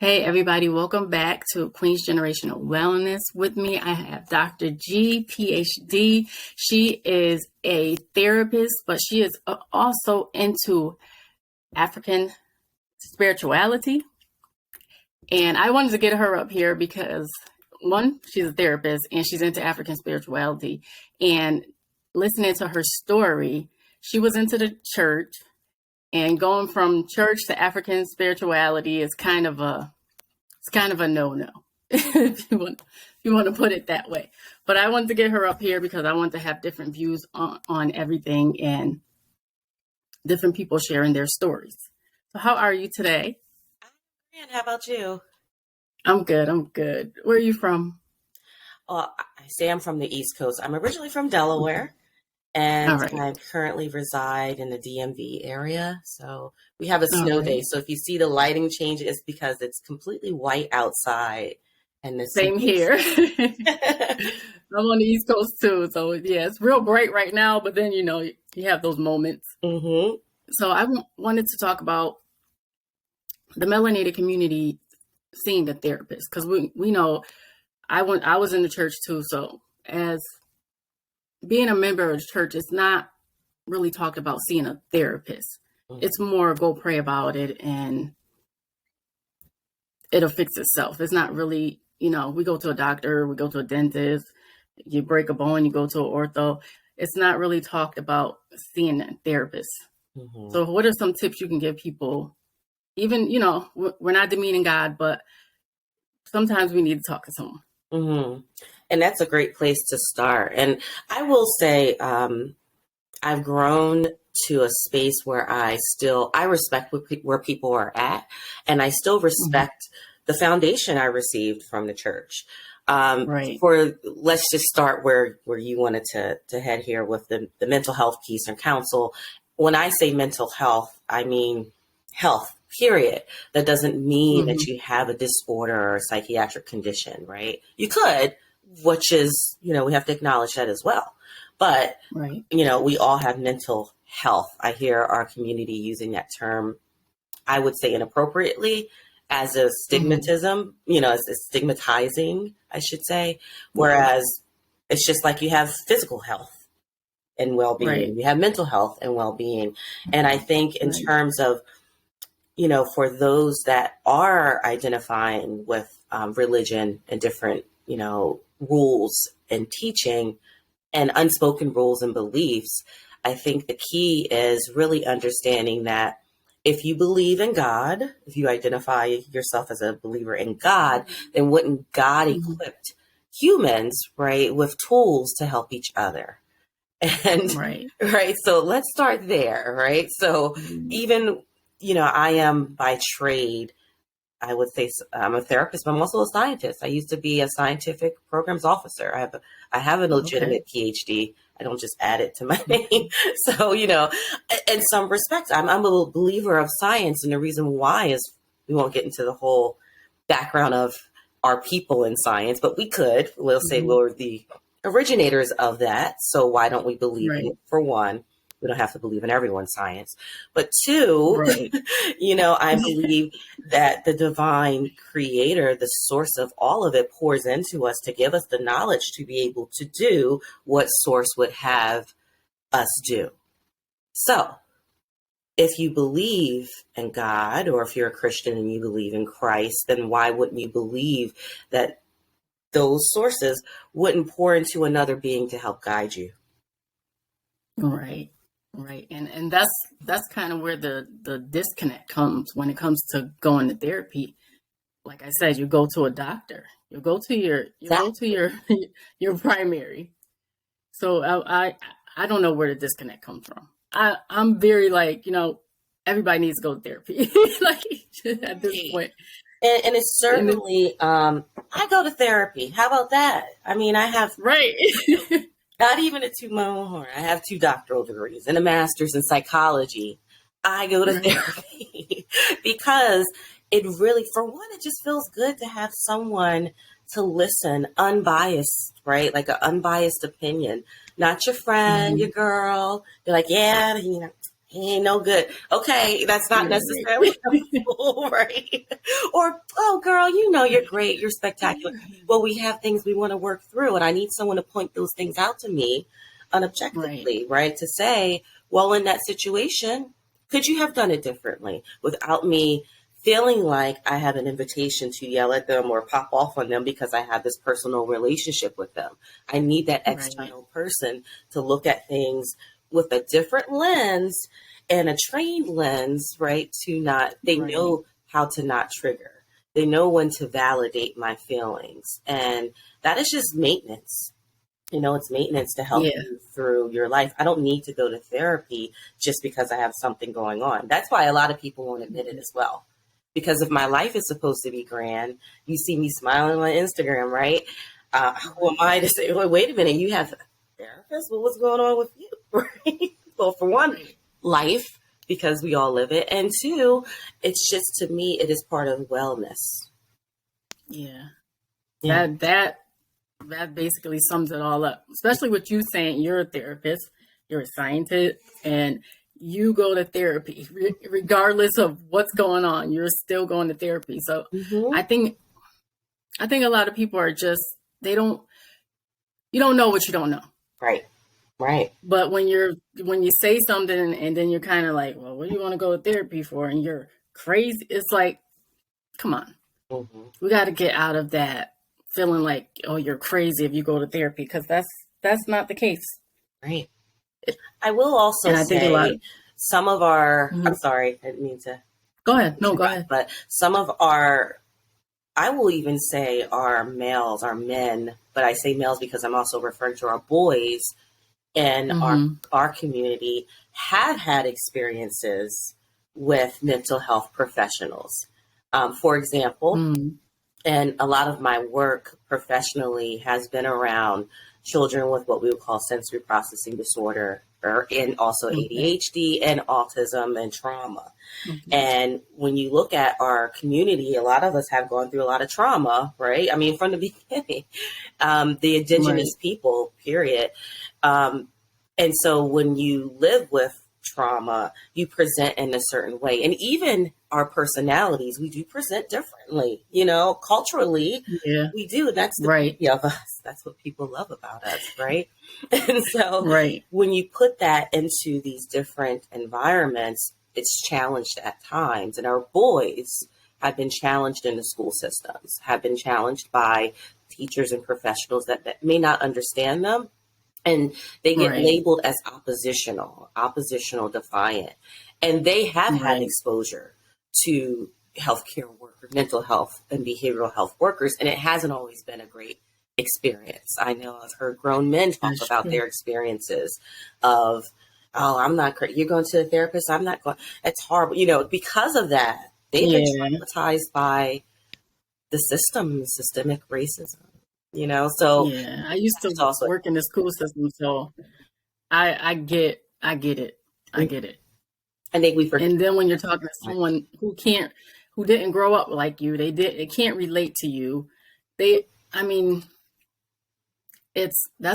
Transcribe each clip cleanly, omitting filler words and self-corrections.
Hey, everybody, welcome back to Queen's Generational Wellness. With me, I have Dr. G, PhD. She is a therapist, but she is also into African spirituality. And I wanted to get her up here because, one, she's a therapist and she's into African spirituality. And listening to her story, she was into the church, and going from church to African spirituality is kind of a no-no, if you want to put it that way. But I wanted to get her up here because I want to have different views on everything and different people sharing their stories. So how are you today? And how about you? I'm good. Where are you from? Well, I say I'm from the East Coast. I'm originally from Delaware, All and right. I currently reside in the DMV area. So we have a All snow day. right. So if you see the lighting change, it's because it's completely white outside, and the snow Same is. here. I'm on the East Coast too. So yeah, it's real bright right now, but then, you have those moments. Mm-hmm. So I wanted to talk about the melanated community seeing a therapist, because we know I was in the church too. So as being a member of the church, it's not really talked about seeing a therapist. It's more go pray about it and it'll fix itself. It's not really, we go to a doctor, we go to a dentist, you break a bone, you go to an ortho. It's not really talked about seeing a therapist. Mm-hmm. So what are some tips you can give people? Even, we're not demeaning God, but sometimes we need to talk to someone. Mm-hmm. And that's a great place to start. And I will say, I've grown to a space where I respect where people are at, and I still respect the foundation I received from the church. Right. Let's just start where you wanted to head here with the mental health piece and counsel. When I say mental health, I mean health, period. That doesn't mean that you have a disorder or a psychiatric condition, right? You could, which is, we have to acknowledge that as well. But, Right. we all have mental health. I hear our community using that term, I would say inappropriately, as a stigmatism, as a stigmatizing, I should say. Whereas it's just like you have physical health and well-being. Right. You have mental health and well-being. And I think in Right. terms of, for those that are identifying with religion and different, rules and teaching and unspoken rules and beliefs, I think the key is really understanding that if you believe in God, if you identify yourself as a believer in God, then wouldn't God equipped humans, right, with tools to help each other? And Right. right, so let's start there, right? So even, I am by trade, I would say I'm a therapist, but I'm also a scientist. I used to be a scientific programs officer. I have a legitimate PhD. I don't just add it to my name. So, in some respects, I'm a believer of science. And the reason why is we won't get into the whole background of our people in science, but we'll say we're the originators of that. So why don't we believe in Right. it? For one, we don't have to believe in everyone's science. But two, Right. I believe that the divine creator, the source of all of it, pours into us to give us the knowledge to be able to do what source would have us do. So if you believe in God, or if you're a Christian and you believe in Christ, then why wouldn't you believe that those sources wouldn't pour into another being to help guide you? Right. Right. And that's kind of where the disconnect comes when it comes to going to therapy. Like I said, you go to a doctor, you go to your your primary. So I don't know where the disconnect comes from. I'm very like, everybody needs to go to therapy. Like at this point. And it's certainly, I go to therapy. How about that? I mean, I have Right. not even a I have 2 doctoral degrees and a master's in psychology. I go to therapy because it really, for one, it just feels good to have someone to listen, unbiased, right? Like an unbiased opinion, not your friend, your girl. You're like, yeah, He ain't no good. Okay, that's not necessarily helpful, right? Or, oh, girl, you know you're great, you're spectacular. Well, we have things we want to work through, and I need someone to point those things out to me unobjectively, right? To say, well, in that situation, could you have done it differently without me feeling like I have an invitation to yell at them or pop off on them because I have this personal relationship with them? I need that external person to look at things with a different lens and a trained lens, right? They know how to not trigger. They know when to validate my feelings. And that is just maintenance. You know, it's maintenance to help you through your life. I don't need to go to therapy just because I have something going on. That's why a lot of people won't admit it as well. Because if my life is supposed to be grand, you see me smiling on Instagram, right? Who am I to say, wait a minute, you have a therapist? Well, what's going on with you? Right? Well, for one, life, because we all live it. And two, it's just, to me, it is part of wellness. Yeah. That basically sums it all up, especially with you saying you're a therapist, you're a scientist, and you go to therapy regardless of what's going on. You're still going to therapy. So I think a lot of people are just, you don't know what you don't know. Right. But when you say something and then you're kind of like, well, what do you want to go to therapy for? And you're crazy. It's like, come on. We got to get out of that feeling like, oh, you're crazy if you go to therapy, because that's not the case. Right. I will also say some of our, I'm sorry, I didn't mean to. Go ahead. No, go ahead. But some of our, I will even say our males, our men, but I say males because I'm also referring to our boys in our community, have had experiences with mental health professionals. For example, and a lot of my work professionally has been around children with what we would call sensory processing disorder, and also ADHD and autism and trauma. And when you look at our community, a lot of us have gone through a lot of trauma, right? I mean, from the beginning, the indigenous people, period. And so when you live with trauma, you present in a certain way. And even our personalities, we do present differently, culturally. We do. That's the beauty of us. That's what people love about us, right? And so when you put that into these different environments, it's challenged at times. And our boys have been challenged in the school systems, have been challenged by teachers and professionals that may not understand them. And they get labeled as oppositional, defiant. And they have had exposure to healthcare workers, mental health and behavioral health workers. And it hasn't always been a great experience. I know I've heard grown men talk about their experiences of, oh, I'm not great. You're going to a therapist. I'm not going. It's horrible. Because of that, they've been traumatized by the systemic racism. So I used to work in the school system, so I get it. I get it. I think we forget. And then when you're talking to someone who didn't grow up like you, they can't relate to you. That's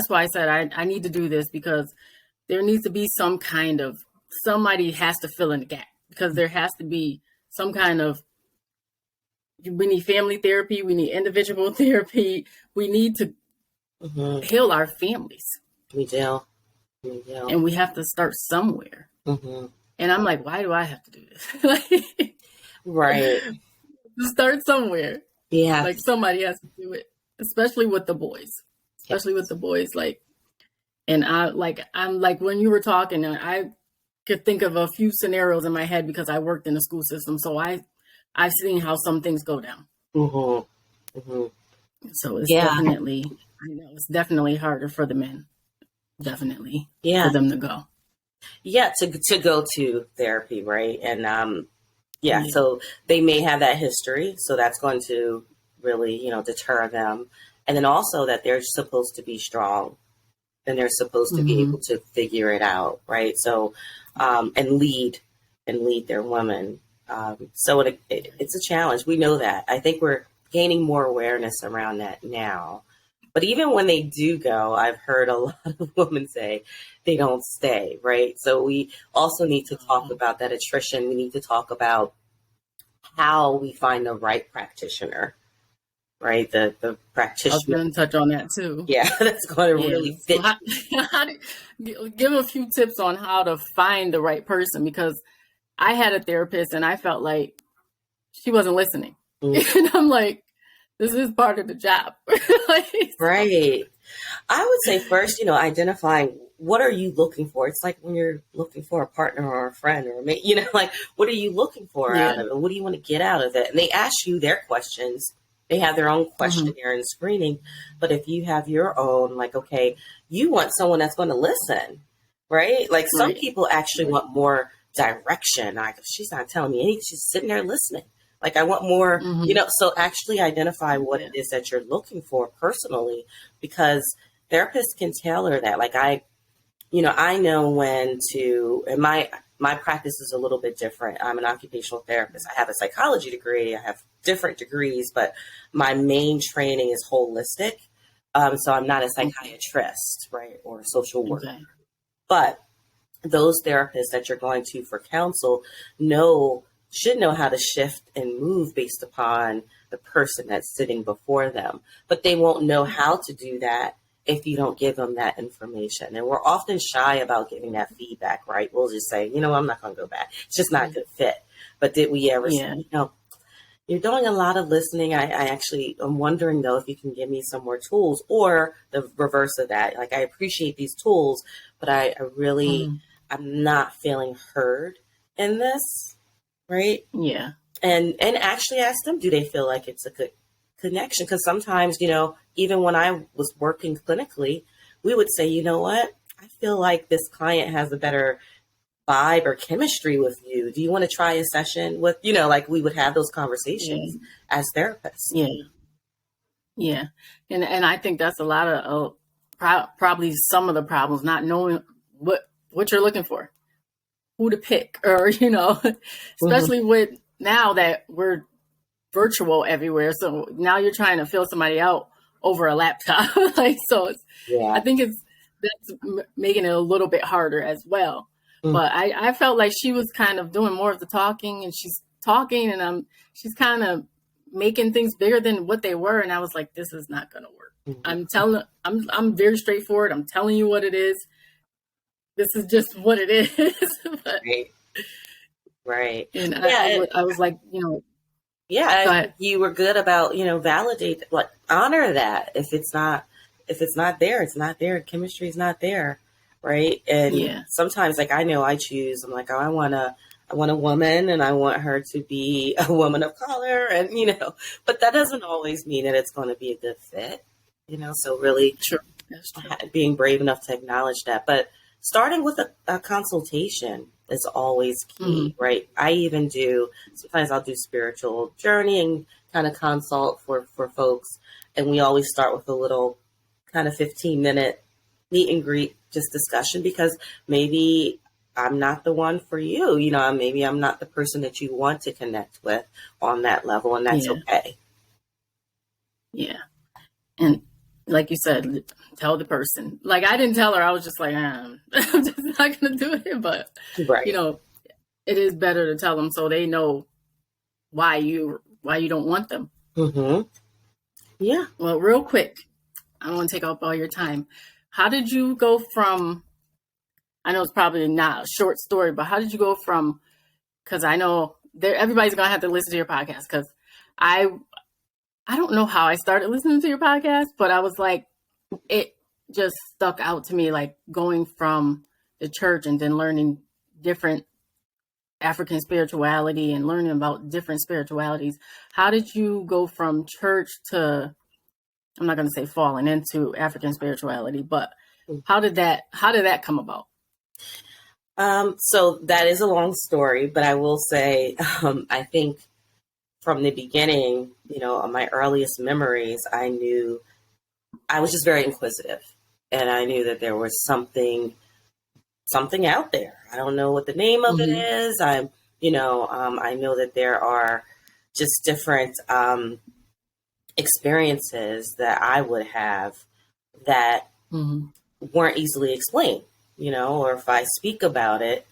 why I said I need to do this, because there needs to be somebody has to fill in the gap, because there has to be some kind of, we need family therapy. We need individual therapy. We need to heal our families. We do. And we have to start somewhere. And I'm like, why do I have to do this? Right. Start somewhere. Yeah. Like somebody has to do it, especially with the boys. And I'm like, when you were talking, I could think of a few scenarios in my head because I worked in the school system. So I've seen how some things go down. So it's it's definitely harder for the men. Definitely. For them to go. Yeah, to go to therapy, right? And so they may have that history. So that's going to really, deter them. And then also that they're supposed to be strong and they're supposed to be able to figure it out, right? So, and lead their women. So it's a challenge. We know that. I think we're gaining more awareness around that now. But even when they do go, I've heard a lot of women say they don't stay, right? So we also need to talk about that attrition. We need to talk about how we find the right practitioner, right? The I was practitioner, going to touch on that too. yeah, that's going to Yeah. really So fit. give a few tips on how to find the right person, because I had a therapist and I felt like she wasn't listening. Mm. And I'm like, this is part of the job. Like, Right. I would say first, identifying what are you looking for? It's like when you're looking for a partner or a friend or a mate, like, what are you looking for out yeah. of it? What do you want to get out of it? And they ask you their questions. They have their own hmm questionnaire and screening. But if you have your own, like, okay, you want someone that's going to listen, right? Like some Right. people actually Right. want more direction. Like, she's not telling me anything. She's sitting there listening. Like I want more, hmm so actually identify what Yeah. it is that you're looking for personally, because therapists can tailor that. Like I know when to, and my practice is a little bit different. I'm an occupational therapist. I have a psychology degree. I have different degrees, but my main training is holistic. So I'm not a Okay. psychiatrist, right, or a social worker. Okay. But those therapists that you're going to for counsel should know how to shift and move based upon the person that's sitting before them. But they won't know how to do that if you don't give them that information. And we're often shy about giving that feedback, right? We'll just say, I'm not going to go back. It's just not a good fit. But did we ever say, Yeah. you're doing a lot of listening. I'm wondering though, if you can give me some more tools, or the reverse of that. Like, I appreciate these tools, but I really, hmm I'm not feeling heard in this. Right. Yeah. And actually ask them, do they feel like it's a good connection? Because sometimes, even when I was working clinically, we would say, you know what? I feel like this client has a better vibe or chemistry with you. Do you want to try a session with, like we would have those Yeah. conversations as therapists. Yeah. Yeah. And I think that's a lot of probably some of the problems, not knowing what you're looking for, who to pick, or Mhm. especially with now that we're virtual everywhere. So now you're trying to fill somebody out over a laptop. Like, so I Yeah. think that's making it a little bit harder as well. Mm. But I felt like she was kind of doing more of the talking, and she's talking, and she's kind of making things bigger than what they were. And I was like, this is not going to work. Mhm. I'm very straightforward. I'm telling you what it is. This is just what it is. But, Right. Right. and Yeah. I was like, Yeah, I go think ahead. you were good about, validate, like, honor that. If it's not there, it's not there. Chemistry is not there, right? And Yeah. sometimes, like, I know I choose. I'm like, oh, I want a woman, and I want her to be a woman of color, and but that doesn't always mean that it's going to be a good fit, So really True. That's true. being brave enough to acknowledge that, but starting with a consultation is always hmm key, right? Sometimes I'll do spiritual journey and kind of consult for folks. And we always start with a little kind of 15-minute meet and greet, just discussion, because maybe I'm not the one for you, maybe I'm not the person that you want to connect with on that level, and that's Yeah. okay. Yeah. And like you said, tell the person. Like, I didn't tell her. I was just like, I'm just not going to do it. But, Right. it is better to tell them so they know why you don't want them. Mm-hmm. Yeah. Well, real quick, I don't want to take up all your time. How did you go from, I know it's probably not a short story, but how did you go from, because I know everybody's going to have to listen to your podcast, because I don't know how I started listening to your podcast, but I was like, it just stuck out to me, like going from the church and then learning different African spirituality and learning about different spiritualities. How did you go from church to, I'm not going to say falling into African spirituality, but how did that come about? So that is a long story, but I will say, I think from the beginning, my earliest memories, I knew I was just very inquisitive, and I knew that there was something out there. I don't know what the name of it Mm-hmm. is. I know that there are just different experiences that I would have that Mm-hmm. weren't easily explained, or if I speak about it,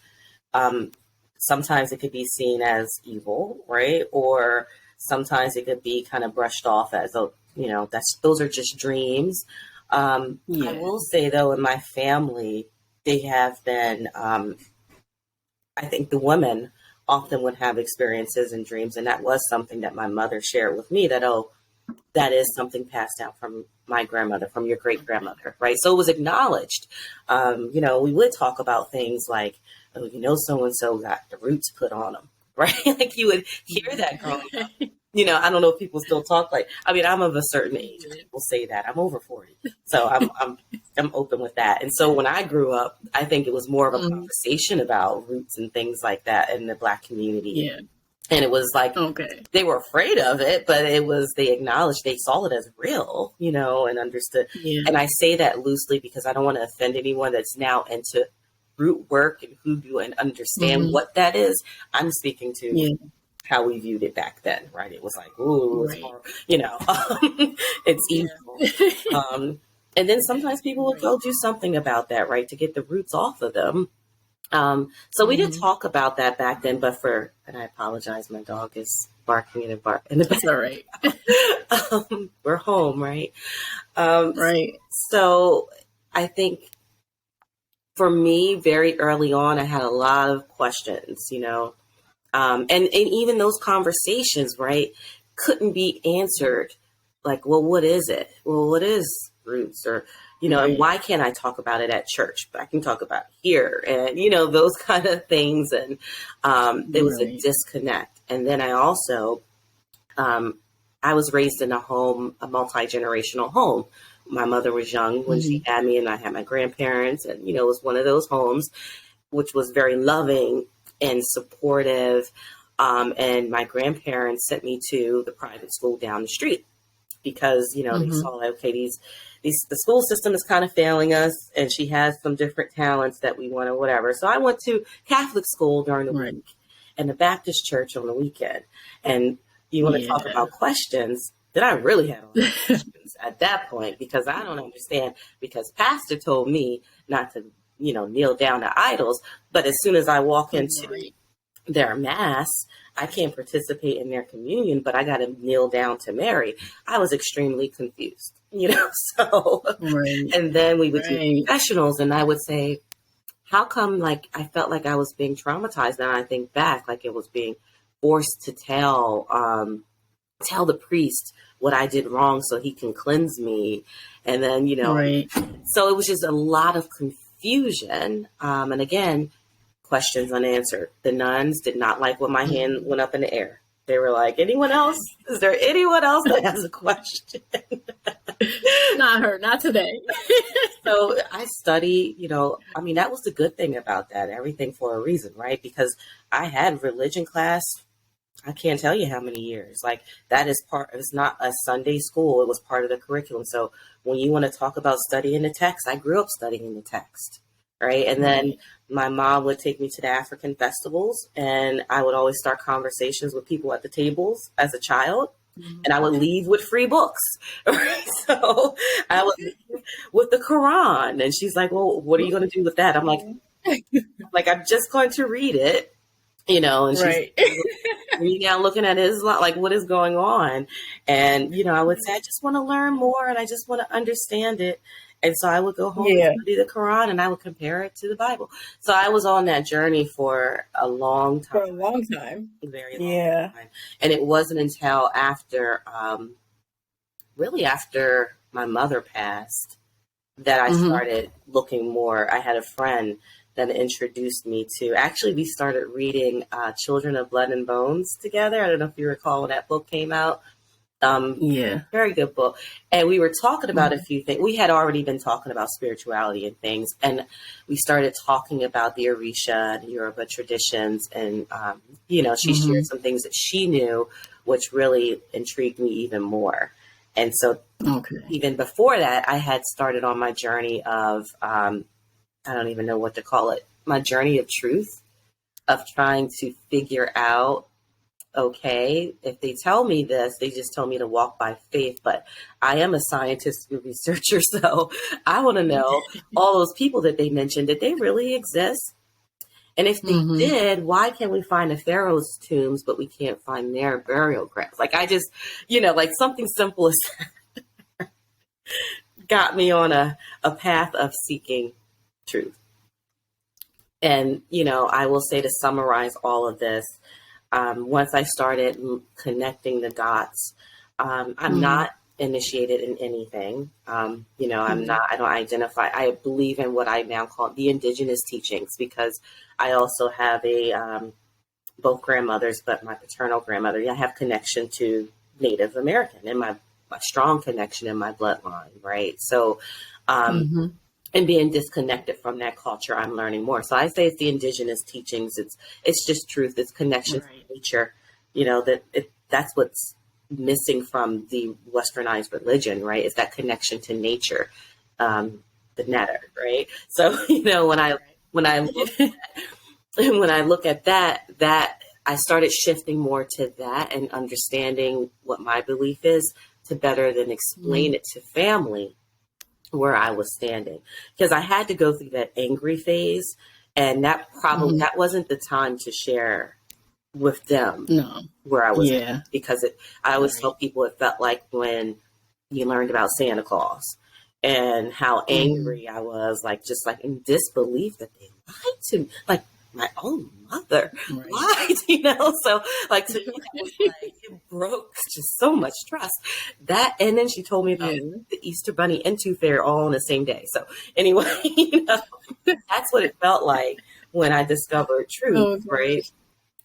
um, sometimes it could be seen as evil, right? Or sometimes it could be kind of brushed off as those are just dreams. I Yeah. will say though, in my family, they have been, I think the women often would have experiences and dreams. And that was something that my mother shared with me that, oh, that is something passed down from my grandmother, from your great grandmother, right? So it was acknowledged. We would talk about things like, oh, so and so got the roots put on them, right? Like you would hear that growing up. I don't know if people still talk like. I mean, I'm of a certain age. People say that I'm over 40, so I'm open with that. And so when I grew up, I think it was more of a conversation about roots and things like that in the Black community. Yeah. And it was like, Okay. they were afraid of it, but they acknowledged, they saw it as real, and understood. Yeah. And I say that loosely because I don't want to offend anyone that's now into root work and hoodoo and understand what that is. I'm speaking to how we viewed it back then, right? It was like, ooh, it's horrible, it's evil. And then sometimes people will go do something about that, right? To get the roots off of them. So we did talk about that back then, and I apologize, my dog is barking in the back. That's all right. We're home, right? Right. So I think for me, very early on, I had a lot of questions, and even those conversations, right, couldn't be answered. Like, well, what is it? Well, what is roots? Or, and why can't I talk about it at church, but I can talk about it here, and, those kind of things. And there was a disconnect. And then I also, I was raised in a multi-generational home. My mother was young when she had me, and I had my grandparents, and, it was one of those homes, which was very loving and supportive. And my grandparents sent me to the private school down the street because, they saw, okay, the school system is kind of failing us, and she has some different talents that we want or whatever. So I went to Catholic school during the week and the Baptist church on the weekend. And you want to talk about questions, that I really had all the questions at that point, because I don't understand, because pastor told me not to, kneel down to idols. But as soon as I walk into their mass, I can't participate in their communion, but I got to kneel down to Mary. I was extremely confused, so, and then we would do confessionals, and I would say, how come, like, I felt like I was being traumatized? And I think back, like it was being forced to tell the priest what I did wrong so he can cleanse me. And then, so it was just a lot of confusion. And again, questions unanswered. The nuns did not like when my hand went up in the air. They were like, anyone else? Is there anyone else that has a question? Not her, not today. So I study, that was the good thing about that. Everything for a reason, right? Because I had religion class, I can't tell you how many years. Like, that is it's not a Sunday school. It was part of the curriculum. So when you want to talk about studying the text, I grew up studying the text, right? And then my mom would take me to the African festivals, and I would always start conversations with people at the tables as a child. And I would leave with free books, right? So I would leave with the Quran. And she's like, well, what are you going to do with that? I'm like, I'm just going to read it. And she's reading down, looking at Islam, like, what is going on? And, I would say, I just want to learn more, and I just want to understand it. And so I would go home and study the Quran, and I would compare it to the Bible. So I was on that journey for a long time. For a long time. A very long time. And it wasn't until after my mother passed that I started looking more. I had a friend that introduced me to, actually, we started reading Children of Blood and Bones together. I don't know if you recall when that book came out. Very good book. And we were talking about a few things. We had already been talking about spirituality and things. And we started talking about the Orisha and Yoruba traditions. And, she shared some things that she knew, which really intrigued me even more. And so even before that, I had started on my journey of, I don't even know what to call it, my journey of truth, of trying to figure out okay, if they tell me this, they just tell me to walk by faith. But I am a scientist and researcher, so I want to know all those people that they mentioned, did they really exist? And if they Mm-hmm. did, why can we find the pharaoh's tombs, but we can't find their burial grounds? Like, I just, like something simple as that got me on a path of seeking truth. And, I will say, to summarize all of this, once I started connecting the dots, I'm not initiated in anything. I'm not, I don't identify, I believe in what I now call the indigenous teachings, because I also have both grandmothers, but my paternal grandmother, I have connection to Native American and my strong connection in my bloodline. Right. So, and being disconnected from that culture, I'm learning more. So I say it's the indigenous teachings. It's just truth. It's connection to nature. That's what's missing from the westernized religion, right? Is that connection to nature, the netter, right? So when I look at that, I started shifting more to that and understanding what my belief is, to better then explain it to family where I was standing, because I had to go through that angry phase, and that probably that wasn't the time to share with them where I was at, because I always tell people it felt like when you learned about Santa Claus and how angry I was, just in disbelief that they lied to me, like my own mother lied, so to me that was it broke just so much trust. That, and then she told me about the Easter Bunny and Tooth Fairy all on the same day. So anyway, that's what it felt like when I discovered truth, right?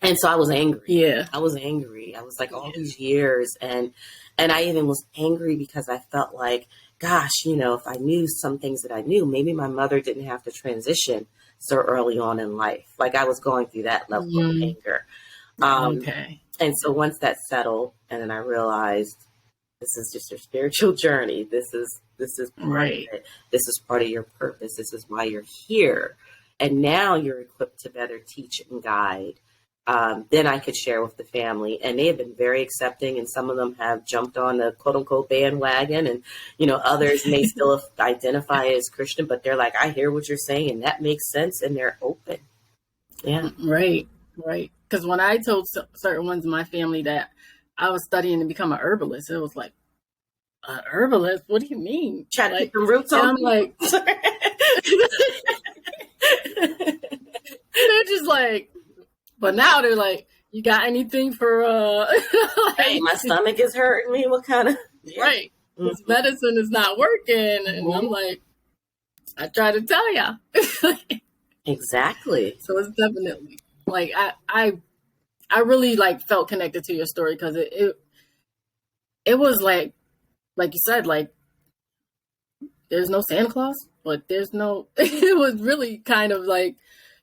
And so I was angry. Yeah. I was angry. I was like, all these years. And I even was angry because I felt like, gosh, if I knew some things that I knew, maybe my mother didn't have to transition so early on in life. Like, I was going through that level of anger. And so once that settled, and then I realized this is just your spiritual journey. This is part of it. This is part of your purpose. This is why you're here. And now you're equipped to better teach and guide. Then I could share with the family, and they have been very accepting, and some of them have jumped on the quote unquote bandwagon, and others may still identify as Christian, but they're like, I hear what you're saying, and that makes sense, and they're open. Yeah, right. Because when I told certain ones in my family that I was studying to become an herbalist, it was like, an herbalist? What do you mean? Try to pick the roots on. I'm like, they're just like. But now they're like, you got anything for, hey, my stomach is hurting me. What kind of, right. This medicine is not working. And I'm like, I try to tell ya. Exactly. So it's definitely like, I really felt connected to your story, because it was like you said, there's no Santa Claus, but there's no, it was really kind of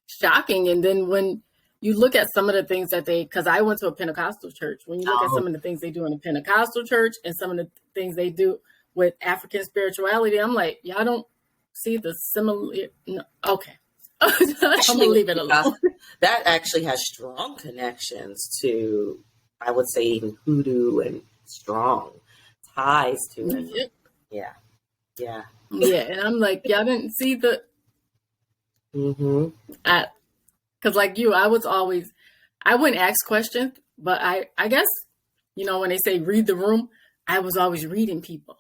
shocking. And then when you look at some of the things that because I went to a Pentecostal church. When you look at some of the things they do in a Pentecostal church and some of the things they do with African spirituality, I'm like, y'all don't see the similar. No. Okay. I'm going to leave it alone. That actually has strong connections to, I would say, even hoodoo, and strong ties to it. Yeah. Yeah. Yeah. And I'm like, y'all didn't see the. Because I wouldn't ask questions, but I guess, when they say read the room, I was always reading people.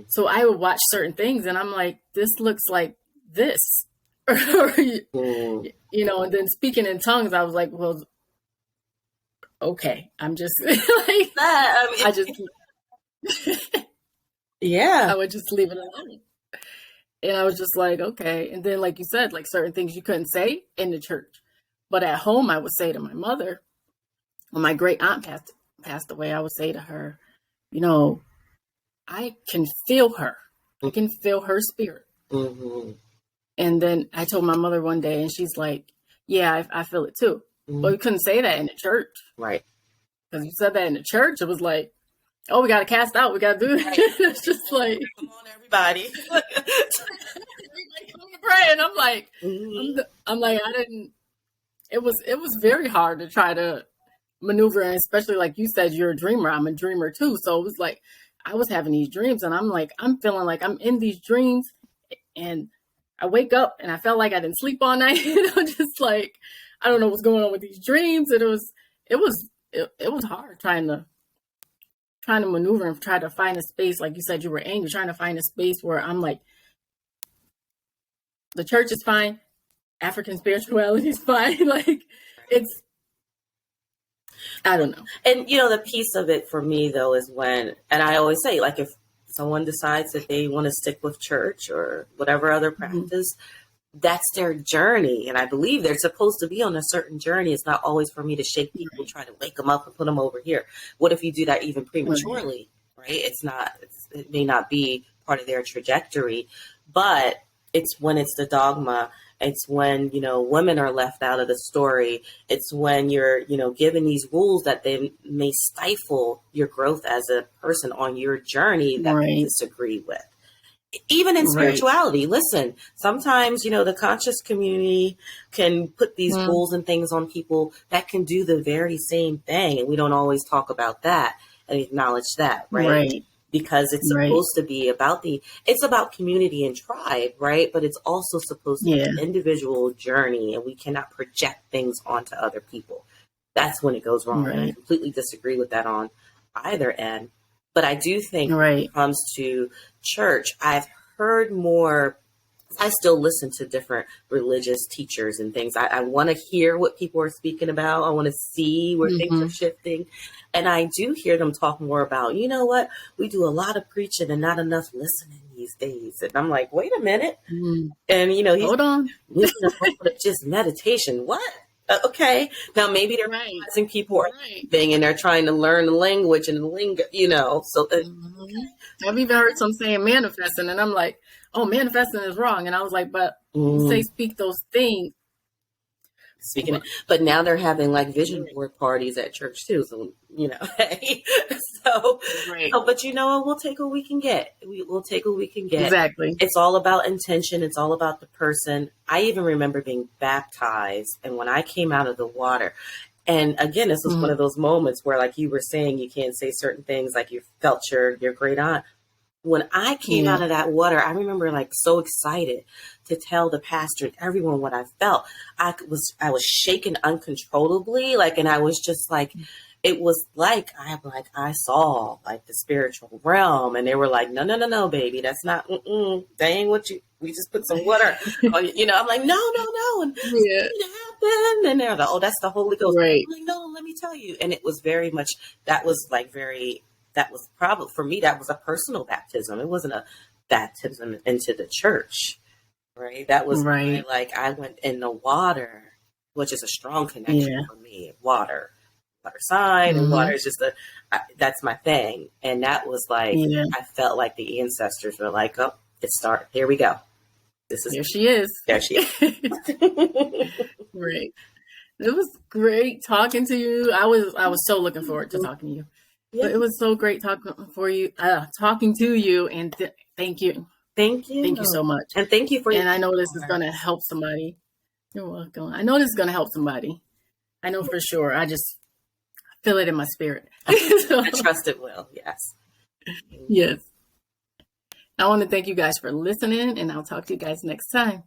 So I would watch certain things and I'm like, this looks like this. And then speaking in tongues, I was like, well, okay. I'm just I would just leave it alone. And I was just like, okay. And then, like you said, certain things you couldn't say in the church. But at home, I would say to my mother, when my great aunt passed away, I would say to her, I can feel her. I can feel her spirit. And then I told my mother one day, and she's like, yeah, I feel it too. But you couldn't say that in the church. Right. Because you said that in the church, it was like, oh, we got to cast out. We got to do that. Right. It's just like, come on, everybody. Everybody come to pray. And I'm like, I didn't. It was very hard to try to maneuver, and especially like you said, you're a dreamer. I'm a dreamer too. So it was like I was having these dreams, and I'm like, I'm feeling like I'm in these dreams, and I wake up and I felt like I didn't sleep all night. I'm just like, I don't know what's going on with these dreams. And it was hard trying to maneuver and try to find a space. Like you said, you were angry, trying to find a space where I'm like, the church is fine, African spirituality is fine. Like it's, I don't know. And, the piece of it for me, though, is when, and I always say, like, if someone decides that they want to stick with church or whatever other practice, that's their journey. And I believe they're supposed to be on a certain journey. It's not always for me to shake people, try to wake them up and put them over here. What if you do that even prematurely, right? It may not be part of their trajectory, but it's when it's the dogma. It's when, women are left out of the story. It's when you're, given these rules that they may stifle your growth as a person on your journey that you disagree with. Even in spirituality, listen, sometimes, the conscious community can put these rules and things on people that can do the very same thing. And we don't always talk about that and acknowledge that, right? Because it's supposed to be it's about community and tribe, right? But it's also supposed to be an individual journey, and we cannot project things onto other people. That's when it goes wrong. And I completely disagree with that on either end. But I do think when it comes to church, I've heard more. I still listen to different religious teachers and things. I want to hear what people are speaking about. I want to see where things are shifting. And I do hear them talk more about, you know what, we do a lot of preaching and not enough listening these days. And I'm like, wait a minute. And, hold on. Just meditation. What? Okay. Now maybe they're realizing people are thing and they're trying to learn the language and the lingo, so I've even heard some saying manifesting, and I'm like, oh, manifesting is wrong. And I was like, but you say speak those things. Speaking of, but now they're having like vision board parties at church too. So, hey, but we'll take what we can get. We'll take what we can get. Exactly. It's all about intention. It's all about the person. I even remember being baptized. And when I came out of the water, and again, this was one of those moments where, like you were saying, you can't say certain things, like you felt your great aunt. When I came out of that water, I remember like so excited to tell the pastor and everyone what I felt. I was shaking uncontrollably, and I was just like, it was like I saw like the spiritual realm, and they were like, no, baby, that's not. That ain't what we just put some water. I'm like, no, and it happened, and they're like, oh, that's the Holy Ghost. Right. I'm like, no, let me tell you, and it was very much. That was like very. That was probably for me. That was a personal baptism. It wasn't a baptism into the church, right? That was like I went in the water, which is a strong connection for me. Water sign, and water is just that's my thing. And that was like I felt like the ancestors were like, oh, it's start. Here we go. There she is. There she is. Great. It was great talking to you. I was so looking forward to talking to you. But it was so great talking to you, and thank you. Thank you. Thank you so much. And thank you for And I know this is going to help somebody. You're welcome. I know this is going to help somebody. I know for sure. I just feel it in my spirit. I trust it will. Yes. Yes. I want to thank you guys for listening, and I'll talk to you guys next time.